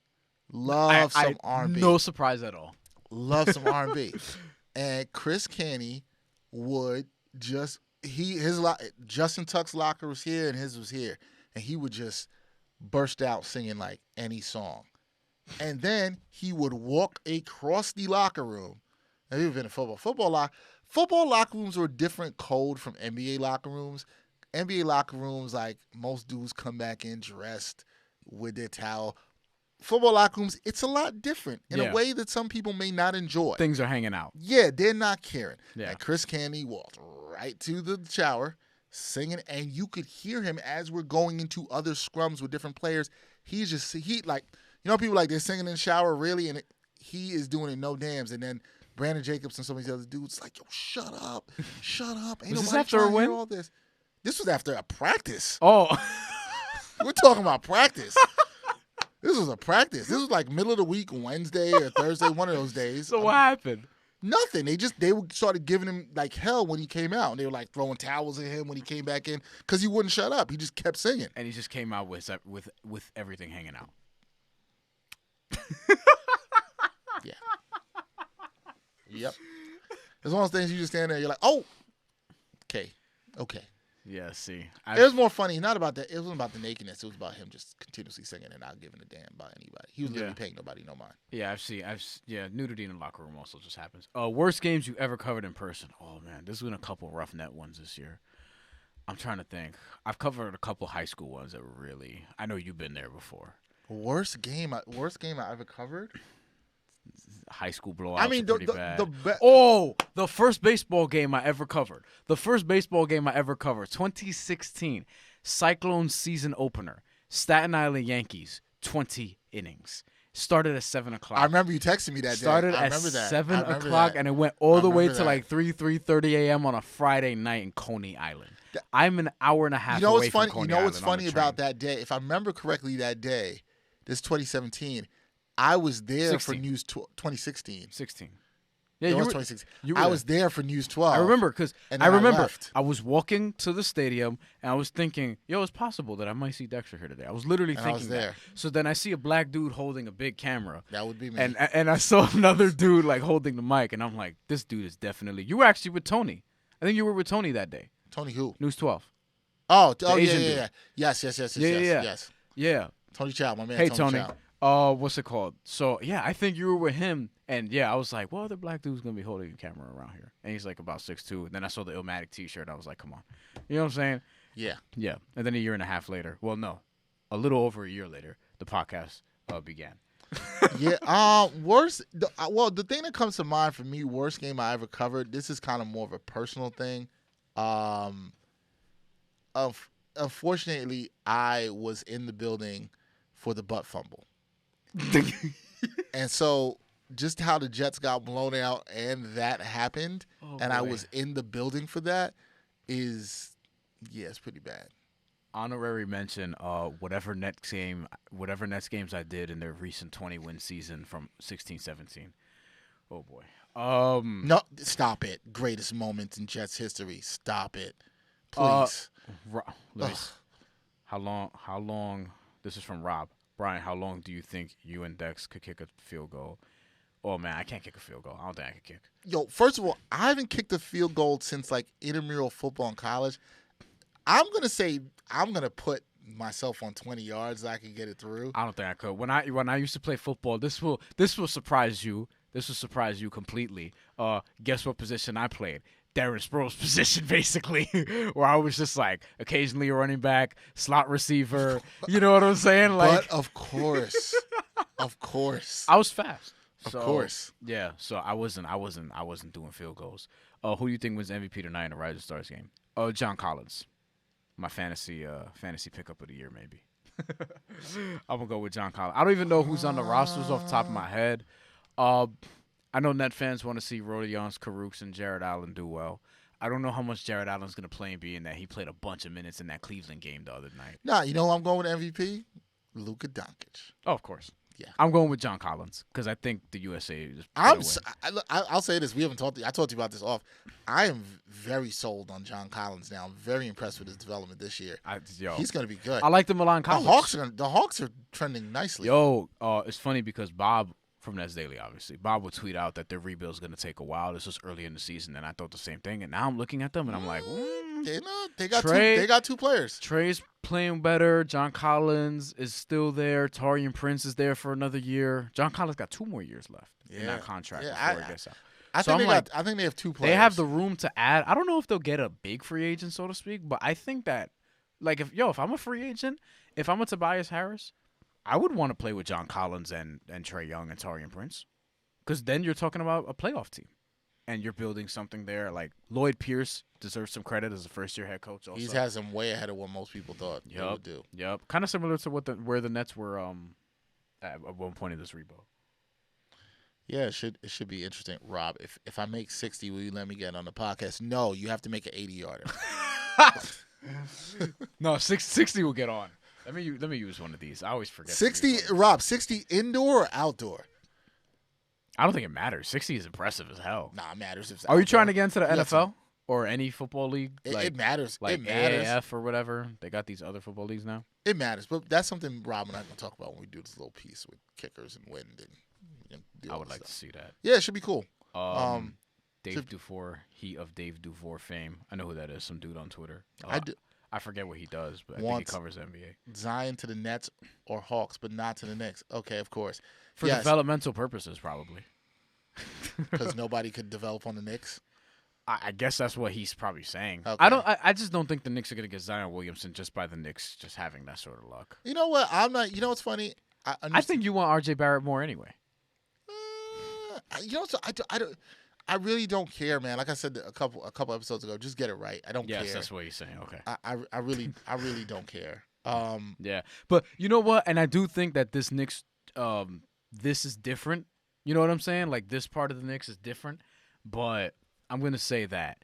Loves some R&B. No surprise at all. Loves some R&B. And Chris Canty would just. Justin Tuck's locker was here and his was here, and he would just burst out singing like any song, and then he would walk across the locker room. Have you ever been in football locker rooms are a different code from NBA locker rooms. NBA locker rooms, like most dudes come back in dressed with their towel. Football locker rooms, it's a lot different in a way that some people may not enjoy. Things are hanging out. Yeah, they're not caring. Yeah. And Chris Canty walked right to the shower, singing, and you could hear him as we're going into other scrums with different players. People like they're singing in the shower, really, and he is doing it no dams. And then Brandon Jacobs and some of these other dudes like, yo, shut up. Ain't was this nobody after a trying to win? hear all this. This was after a practice. Oh. We're talking about practice. This was a practice. This was like middle of the week, Wednesday or Thursday, one of those days. So what happened? Nothing. They started giving him like hell when he came out. And they were like throwing towels at him when he came back in because he wouldn't shut up. He just kept singing. And he just came out with everything hanging out. Yeah. Yep. It's one of those things you just stand there. You're like, oh, okay. Yeah, see. It was more funny, not about that. It wasn't about the nakedness. It was about him just continuously singing and not giving a damn about anybody. He was literally paying nobody no mind. Yeah, nudity in the locker room also just happens. Worst games you ever covered in person. Oh man, there's been a couple rough net ones this year. I'm trying to think. I've covered a couple high school ones that were really. I know you've been there before. Worst game I ever covered. High school blowouts. I mean, are pretty bad. The first baseball game I ever covered. 2016, Cyclones season opener. Staten Island Yankees, 20 innings. Started at 7 o'clock. I remember you texting me that day. Started at 7 o'clock, and it went all the way to like 3:30 a.m. on a Friday night in Coney Island. I'm an hour and a half away from Coney Island. You know what's funny about that day? If I remember correctly, that day, this 2017, I was there 16. for News 2016. 16. Yeah, you was were 2016. I was there for News 12. I remember because left. I was walking to the stadium and I was thinking, yo, it's possible that I might see Dexter here today. I was literally thinking I was there. that. So then I see a black dude holding a big camera. That would be me. And I saw another dude like holding the mic, and I'm like, this dude is definitely. You were actually with Tony. I think you were with Tony that day. Tony who? News 12. Yeah. Yes. Yeah. Tony Chow, my man. Hey, Tony. Chow. What's it called? So yeah, I think you were with him, and yeah, I was like, well, the black dude's gonna be holding a camera around here, and he's like about 6'2". And then I saw the Illmatic T-shirt, and I was like, come on, you know what I'm saying? Yeah. And then a year and a half later, well, no, a little over a year later, the podcast began. Yeah. Worst. The thing that comes to mind for me, worst game I ever covered. This is kind of more of a personal thing. Unfortunately, I was in the building for the butt fumble. And so just how the Jets got blown out and that happened, I was in the building for that it's pretty bad. Honorary mention, whatever Nets games I did in their recent 20-win season from 16-17. Oh boy. No, stop it. Greatest moments in Jets history. Stop it. Please. How long this is from Rob. Bryan, how long do you think you and Dex could kick a field goal? Oh, man, I can't kick a field goal. I don't think I could kick. Yo, first of all, I haven't kicked a field goal since, like, intramural football in college. I'm going to say I'm going to put myself on 20 yards so I can get it through. I don't think I could. When I used to play football, this will surprise you. This will surprise you completely. Guess what position I played? Darren Sproles' position, basically, where I was just like occasionally a running back, slot receiver. You know what I'm saying? Like, but of course, I was fast. Of course, yeah. So I wasn't doing field goals. Who do you think wins MVP tonight in the Rising Stars game? John Collins, my fantasy pickup of the year, maybe. I'm gonna go with John Collins. I don't even know who's on the rosters off the top of my head. I know Net fans want to see Rodions, Karooks, and Jared Allen do well. I don't know how much Jared Allen's going to play, being that he played a bunch of minutes in that Cleveland game the other night. Nah, you know who I'm going with MVP? Luka Doncic. Oh, of course. Yeah. I'm going with John Collins because I think the USA is. I'll say this. We haven't talked. I talked to you about this off. I am very sold on John Collins now. I'm very impressed with his development this year. He's going to be good. I like the Milan College. The Hawks are trending nicely. It's funny because Bob from Nets Daily, obviously, Bob would tweet out that their rebuild is going to take a while. This was early in the season, and I thought the same thing. And now I'm looking at them, and I'm like, they got two players. Trey's playing better. John Collins is still there. Taurean Prince is there for another year. John Collins got 2 more years left in that contract before he gets out. I think they have 2 players. They have the room to add. I don't know if they'll get a big free agent, so to speak, but I think that, like, if I'm a free agent, if I'm a Tobias Harris, I would want to play with John Collins and Trae Young and Taurean Prince, because then you're talking about a playoff team, and you're building something there. Like Lloyd Pierce deserves some credit as a first-year head coach. Also, he's had him way ahead of what most people thought they would do. Yep, kind of similar to where the Nets were at one point in this rebuild. Yeah, it should be interesting. Rob, if I make 60, will you let me get on the podcast? No, you have to make an 80-yarder. No, 60 will get on. Let me use one of these. I always forget. 60, Rob, 60 indoor or outdoor? I don't think it matters. 60 is impressive as hell. Nah, it matters. If Are you trying to get into the NFL or any football league? It matters. Like it matters. AAF or whatever. They got these other football leagues now. It matters, but that's something Rob and I are going to talk about when we do this little piece with kickers and wind. And I would like to see that. Yeah, it should be cool. Dave Dufour, he of Dave Dufour fame. I know who that is. Some dude on Twitter. I forget what he does, but I think he covers the NBA. Zion to the Nets or Hawks, but not to the Knicks. Okay, of course. For developmental purposes, probably. Because nobody could develop on the Knicks. I guess that's what he's probably saying. Okay. I just don't think the Knicks are going to get Zion Williamson just by the Knicks just having that sort of luck. You know what? I'm not. You know what's funny? I think you want R.J. Barrett more anyway. You know, so I really don't care, man. Like I said a couple episodes ago, just get it right. I don't care. Yes, that's what he's saying. Okay. I really don't care. Yeah, but you know what? And I do think that this Knicks, this is different. You know what I'm saying? Like this part of the Knicks is different, but I'm gonna say that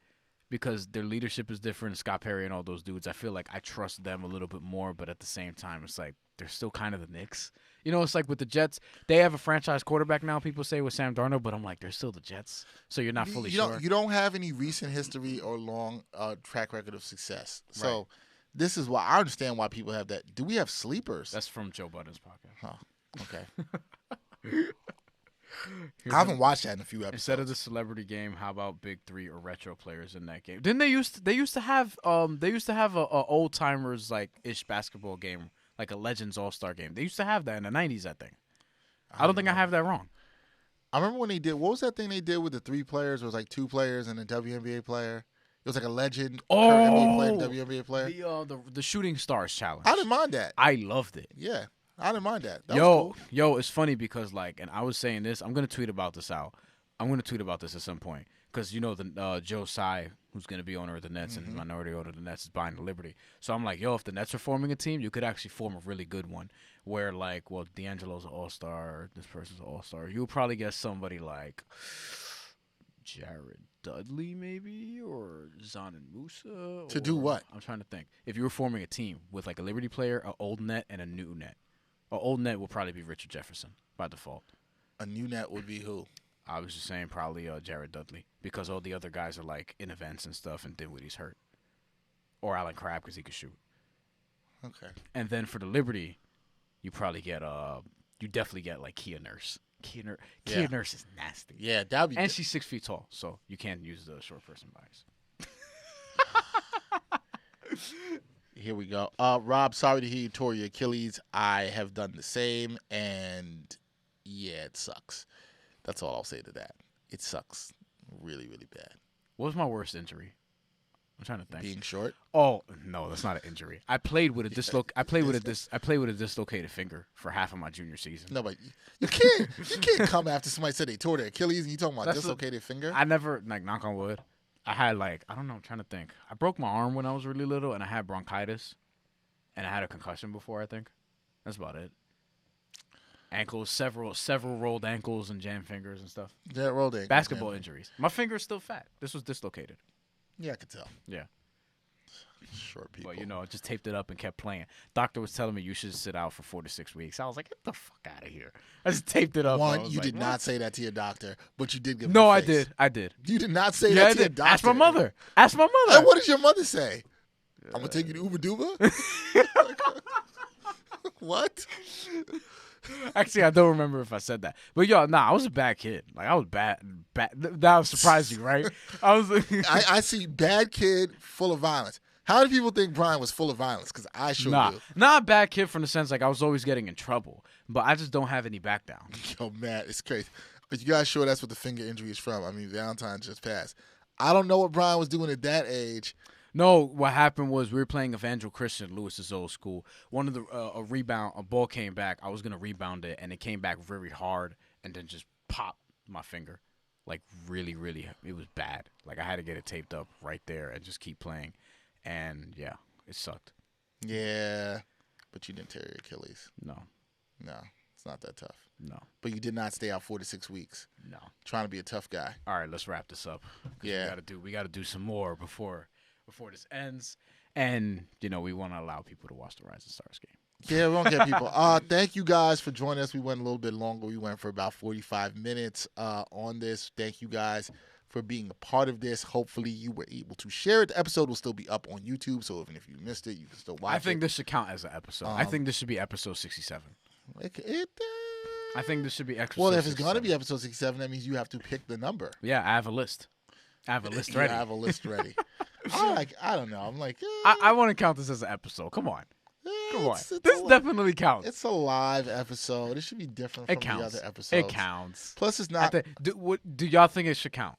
because their leadership is different. Scott Perry and all those dudes. I feel like I trust them a little bit more, but at the same time, it's like they're still kind of the Knicks. You know, it's like with the Jets, they have a franchise quarterback now, people say, with Sam Darnold, but I'm like, they're still the Jets, so you're not fully sure. You don't have any recent history or long track record of success. So right. This is why I understand why people have that. Do we have sleepers? That's from Joe Budden's podcast. Oh, okay. I haven't watched that in a few episodes. Instead of the celebrity game, how about big three or retro players in that game? Didn't they used to have a old timers like ish basketball game, like a Legends All-Star game. They used to have that in the 90s, I think. I don't think I have that wrong. I remember when they did, what was that thing they did with the 3 players? It was like 2 players and a WNBA player. It was like a legend NBA player, WNBA player. The Shooting Stars Challenge. I didn't mind that. I loved it. Yeah, I didn't mind that. That was cool. It's funny because like, and I was saying this, I'm going to tweet about this out. I'm going to tweet about this at some point because, you know, the Joe Tsai, who's going to be owner of the Nets and minority owner of the Nets, is buying the Liberty. So I'm like, if the Nets are forming a team, you could actually form a really good one where, like, well, D'Angelo's an all-star, this person's an all-star. You'll probably get somebody like Jared Dudley maybe or Zanin Musa. To do what? I'm trying to think. If you were forming a team with, like, a Liberty player, an old net, and a new net. An old net will probably be Richard Jefferson by default. A new net would be who? I was just saying probably Jared Dudley because all the other guys are like in events and stuff, and Dinwiddie's hurt, or Alan Crabb because he could shoot. Okay. And then for the Liberty, you probably get you definitely get like Kia Nurse. Kia Nurse is nasty. Yeah, that'd be. And she's 6 feet tall, so you can't use the short person bias. Here we go. Rob, sorry to hear you tore your Achilles. I have done the same, and yeah, it sucks. That's all I'll say to that. It sucks really, really bad. What was my worst injury? I'm trying to think. Being short? Oh no, that's not an injury. I played with a dislocated finger for half of my junior season. No, but you can't come after somebody said they tore their Achilles and you talking about dislocated finger. I never knock on wood. I had I don't know. I'm trying to think. I broke my arm when I was really little, and I had bronchitis, and I had a concussion before. I think that's about it. Ankles, several rolled ankles and jammed fingers and stuff. Yeah, rolled ankles. Basketball injuries. My finger's still fat. This was dislocated. Yeah, I could tell. Yeah. Short people. But, I just taped it up and kept playing. Doctor was telling me you should sit out for 4 to 6 weeks. I was like, get the fuck out of here. I just taped it up. One, you did not say that to your doctor, but you did give him No, a face. I did. You did not say that to your doctor. Ask my mother. And what does your mother say? I'm going to take you to Uber Duba? What? Actually, I don't remember if I said that. But I was a bad kid. Like I was bad. That would surprise you, right? I was. I see bad kid full of violence. How do people think Bryan was full of violence? Because I sure do. Not a bad kid from the sense like I was always getting in trouble, but I just don't have any back down. Yo, man, it's crazy. But you guys sure that's what the finger injury is from? I mean, Valentine's just passed. I don't know what Bryan was doing at that age. No, what happened was we were playing Evangel Christian, Lewis's old school. One of the a ball came back. I was gonna rebound it, and it came back very hard, and then just popped my finger, like really, really. It was bad. Like I had to get it taped up right there and just keep playing, and yeah, it sucked. Yeah, but you didn't tear your Achilles. No, it's not that tough. No, but you did not stay out 4 to 6 weeks. No, trying to be a tough guy. All right, let's wrap this up. Yeah, we gotta do some more before this ends, and we want to allow people to watch the Rising Stars game. Yeah, we won't get people. Thank you guys for joining us. We went a little bit longer. We went for about 45 minutes on this. Thank you guys for being a part of this. Hopefully you were able to share it. The episode will still be up on YouTube, so even if you missed it, you can still watch it. I think this should count as an episode. I think this should be episode 67. I think this should be episode 67. Well, if it's going to be episode 67, that means you have to pick the number. Yeah, I have a list. I have a list ready. I have a list ready. I don't know. I'm like, I want to count this as an episode. Come on. Come on. it's This definitely counts. It's a live episode. It should be different from the other episodes. It counts. Plus, it's not. Do y'all think it should count?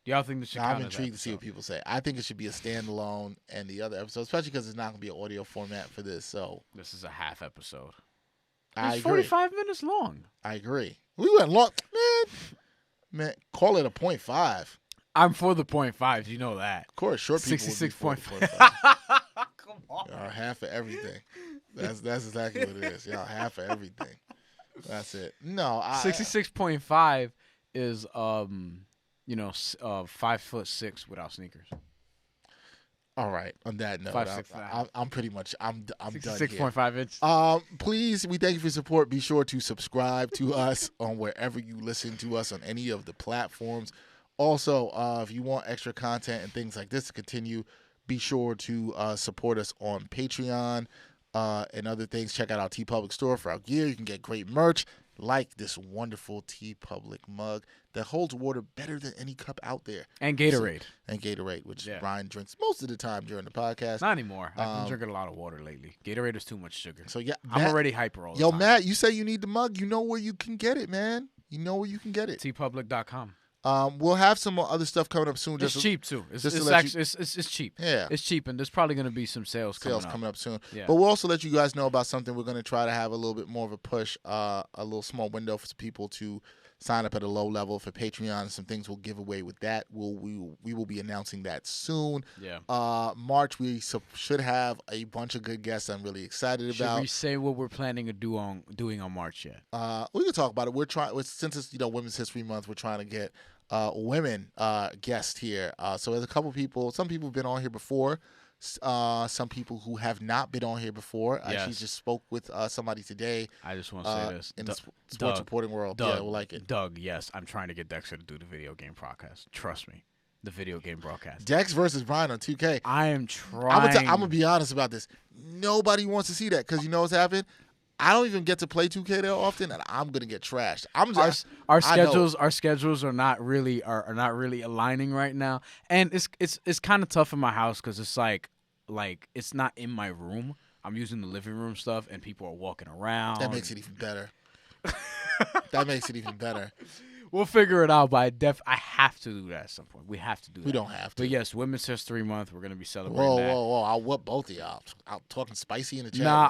Do y'all think this should count? I'm intrigued to see what people say. I think it should be a standalone and the other episode, especially because it's not going to be an audio format for this. So this is a half episode. It's It's 45 minutes long. I agree. We went long, man. Call it a 0.5. I'm for the 0.5. You know that. Of course, short people. 66.5. Come on. Y'all half of everything. That's exactly what it is. Y'all half of everything. That's it. No, 66.5 is 5'6" without sneakers. All right. On that note, 5'6". I'm pretty much I'm done here. 6.5 inches. Please, we thank you for your support. Be sure to subscribe to us on wherever you listen to us on any of the platforms. Also, if you want extra content and things like this to continue, be sure to support us on Patreon and other things. Check out our TeePublic store for our gear. You can get great merch like this wonderful TeePublic mug that holds water better than any cup out there. And Gatorade. Which Bryan drinks most of the time during the podcast. Not anymore. I've been drinking a lot of water lately. Gatorade is too much sugar. So yeah, I'm already hyper all the time. Matt, you say you need the mug. You know where you can get it, man. You know where you can get it. TeePublic.com. We'll have some other stuff coming up soon. It's cheap too. It's cheap. Yeah, it's cheap, and there's probably going to be some sales coming up soon. Yeah. But we'll also let you guys know about something. We're going to try to have a little bit more of a push, a little small window for people to sign up at a low level for Patreon. And some things we'll give away with that. We will be announcing that soon. Yeah. March we should have a bunch of good guests. I'm really excited about. Should we say what we're planning to doing on March yet? We can talk about it. We're trying since it's Women's History Month. We're trying to get women guests here. So there's a couple people. Some people have been on here before. Some people who have not been on here before. I actually just spoke with somebody today. I just want to say this in the sports reporting world. Doug, yeah, we'll like it. Doug, yes, I'm trying to get Dexter to do the video game broadcast. Trust me, the video game broadcast. Dex versus Bryan on 2K. I am trying. I'm gonna be honest about this. Nobody wants to see that because you know what's happened. I don't even get to play 2K that often, and I'm gonna get trashed. Our schedules are not really aligning right now, and it's kind of tough in my house because it's like it's not in my room. I'm using the living room stuff, and people are walking around. That makes it even better. We'll figure it out, but I have to do that at some point. We have to do that. We don't have to. But yes, Women's History Month. We're gonna be celebrating that. Whoa! I'll whoop both of y'all. I'm talking spicy in the chat. Nah,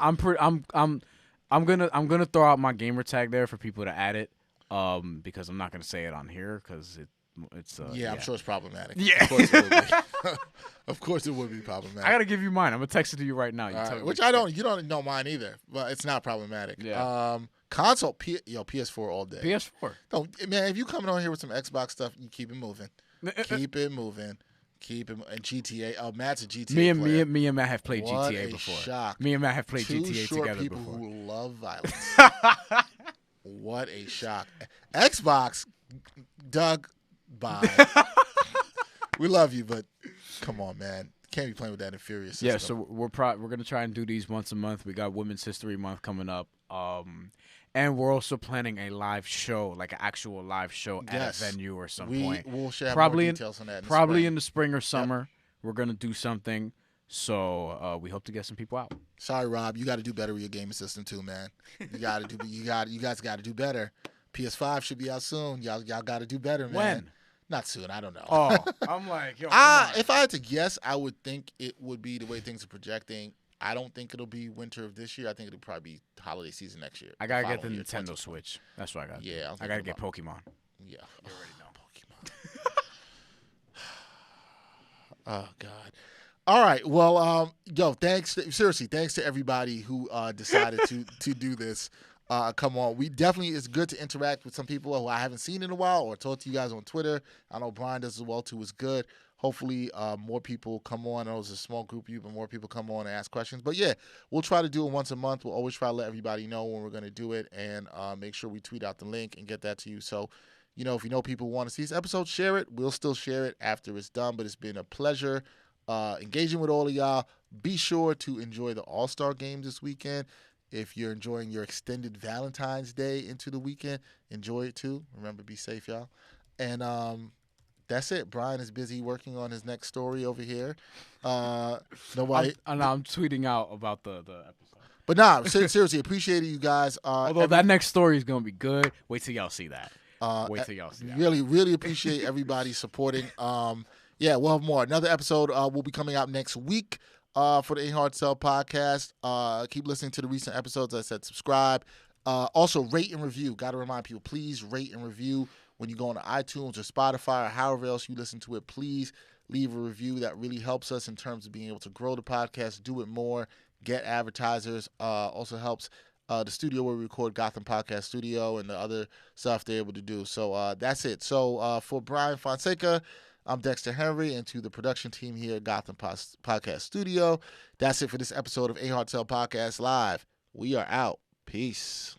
I'm gonna throw out my gamer tag there for people to add it, because I'm not gonna say it on here because it's I'm sure it's problematic. Yeah, of course it would be. Of course it would be problematic. I gotta give you mine. I'm gonna text it to you right now. Which I don't. You don't know mine either, but it's not problematic. Yeah. Console, PS4 all day. PS4. No, man, if you coming on here with some Xbox stuff, you keep it moving. Keep it moving. And GTA. Oh, Matt's a GTA player. Me and Matt have played what GTA a before. Shock. Me and Matt have played Two GTA short together people before. who love violence. What a shock. Xbox, Doug, bye. We love you, but come on, man. Can't be playing with that inferior system. Yeah, so we're gonna try and do these once a month. We got Women's History Month coming up. And we're also planning a live show, like an actual live show at a venue or some point. We'll share probably more details on that in the spring or summer. Yep. We're going to do something. So we hope to get some people out. Sorry, Rob. You got to do better with your gaming system too, man. You guys got to do better. PS5 should be out soon. Y'all got to do better, man. When? Not soon. I don't know. Oh, I'm like, yo, if I had to guess, I would think it would be the way things are projecting. I don't think it'll be winter of this year. I think it'll probably be holiday season next year. I gotta get the Nintendo Switch. That's what I got. Yeah, I gotta get Pokemon. Yeah, you already know Pokemon. Oh God. All right. Well, thanks. Seriously, thanks to everybody who decided to do this. Come on. It's good to interact with some people who I haven't seen in a while or talk to you guys on Twitter. I know Bryan does as well too. It's good. Hopefully, more people come on. I know it's a small group of you, but more people come on and ask questions. But yeah, we'll try to do it once a month. We'll always try to let everybody know when we're going to do it and make sure we tweet out the link and get that to you. So, if you know people want to see this episode, share it. We'll still share it after it's done. But it's been a pleasure engaging with all of y'all. Be sure to enjoy the All-Star games this weekend. If you're enjoying your extended Valentine's Day into the weekend, enjoy it too. Remember, be safe, y'all. And that's it. Bryan is busy working on his next story over here. I'm tweeting out about the episode. But nah, seriously, appreciate you guys. Although that next story is gonna be good. Wait till y'all see that. Really, really appreciate everybody supporting. Yeah, we'll have more. Another episode will be coming out next week for the Ain't Hard to Sell podcast. Keep listening to the recent episodes. As I said, subscribe. Also, rate and review. Got to remind people, please rate and review when you go on to iTunes or Spotify or however else you listen to it. Please leave a review. That really helps us in terms of being able to grow the podcast, do it more, get advertisers. Also helps the studio where we record, Gotham Podcast Studio, and the other stuff they're able to do. So that's it. So for Bryan Fonseca, I'm Dexter Henry, and to the production team here at Gotham Podcast Studio, that's it for this episode of Ain't Hard to Sell Podcast Live. We are out. Peace.